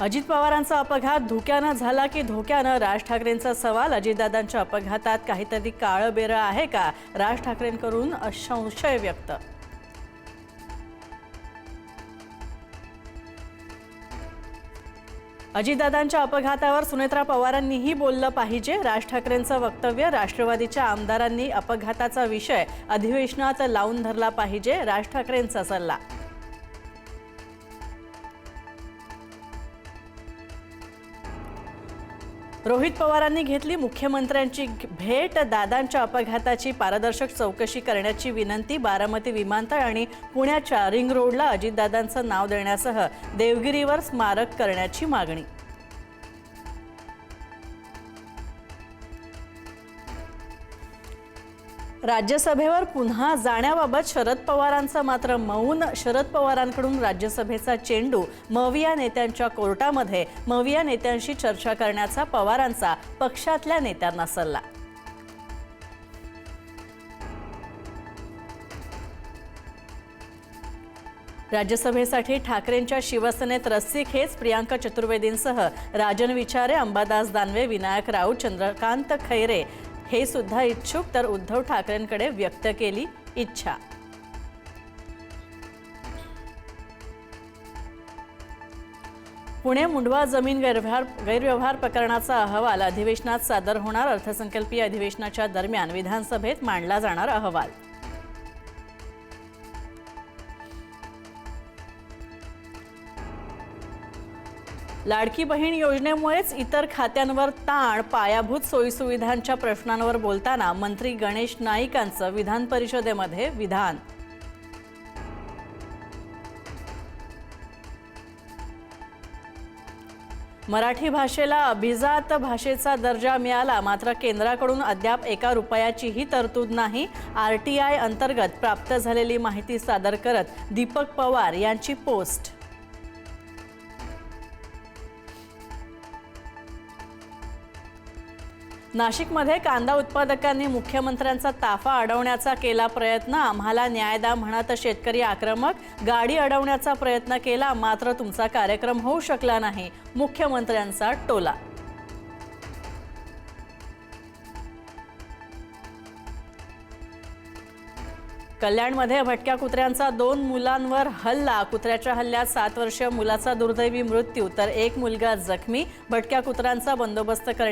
अजित पवारांचा अपघात धोक्यानं झाला की धोक्यानं? राज ठाकरेंचा सवाल. अजितदादांच्या अपघातात काहीतरी काळं बेरं आहे का? राज ठाकरेंकडून संशय व्यक्त. अजितदादांच्या अपघातावर सुनेत्रा पवारांनीही बोललं पाहिजे. राज ठाकरेंचं वक्तव्य. राष्ट्रवादीच्या आमदारांनी अपघाताचा विषय अधिवेशनात लावून धरला पाहिजे. राज ठाकरेंचा सल्ला. रोहित पवारांनी घेतली मुख्यमंत्र्यांची भेट. दादांच्या अपघाताची पारदर्शक चौकशी करण्याची विनंती. बारामती विमानतळ आणि पुण्याच्या रिंग रोडला अजितदादांचं नाव देण्यासह देवगिरीवर स्मारक करण्याची मागणी. राज्यसभेवर पुन्हा जाण्याबाबत शरद पवारांचं मात्र मौन. शरद पवारांकडून राज्यसभेचा चेंडू मविया नेत्यांच्या कोर्टामध्ये. मविया नेत्यांशी चर्चा करण्याचा पवारांचा पक्षातल्या नेत्यांना सल्ला. राज्यसभेसाठी ठाकरेंच्या शिवसेनेत रस्सीखेच. प्रियांका चतुर्वेदींसह राजन विचारे, अंबादास दानवे, विनायक राऊत, चंद्रकांत खैरे हे सुद्धा इच्छुक. तर उद्धव ठाकरेंकडे व्यक्त केली इच्छा. पुणे मुंडवा जमीन गैरव्यवहार प्रकरणाचा अहवाल अधिवेशनात सादर होणार. अर्थसंकल्पीय अधिवेशनाच्या दरम्यान विधानसभेत मांडला जाणार अहवाल. लाडकी बहीण योजनेमुळेच इतर खात्यांवर ताण. पायाभूत सोयीसुविधांच्या प्रश्नांवर बोलताना मंत्री गणेश नाईकांचं विधान परिषदेमध्ये विधान. मराठी भाषेला अभिजात भाषेचा दर्जा मिळाला, मात्र केंद्राकडून अद्याप एका रुपयाचीही तरतूद नाही. RTI अंतर्गत प्राप्त झालेली माहिती सादर करत दीपक पवार यांची पोस्ट. नाशिकमध्ये कांदा उत्पादकांनी मुख्यमंत्र्यांचा ताफा अडवण्याचा केला प्रयत्न. आम्हाला न्याय द्या म्हणत शेतकरी आक्रमक. गाडी अडवण्याचा प्रयत्न केला, मात्र तुमचा कार्यक्रम होऊ शकला नाही. मुख्यमंत्र्यांचा टोला. कल्याणमध्ये भटक्या कुत्र्यांचा 2 मुलांवर हल्ला. कुत्र्याच्या हल्ल्यात 7 वर्षीय मुलाचा दुर्दैवी मृत्यू तर एक मुलगा जखमी. भटक्या कुत्र्यांचा बंदोबस्त करण्यात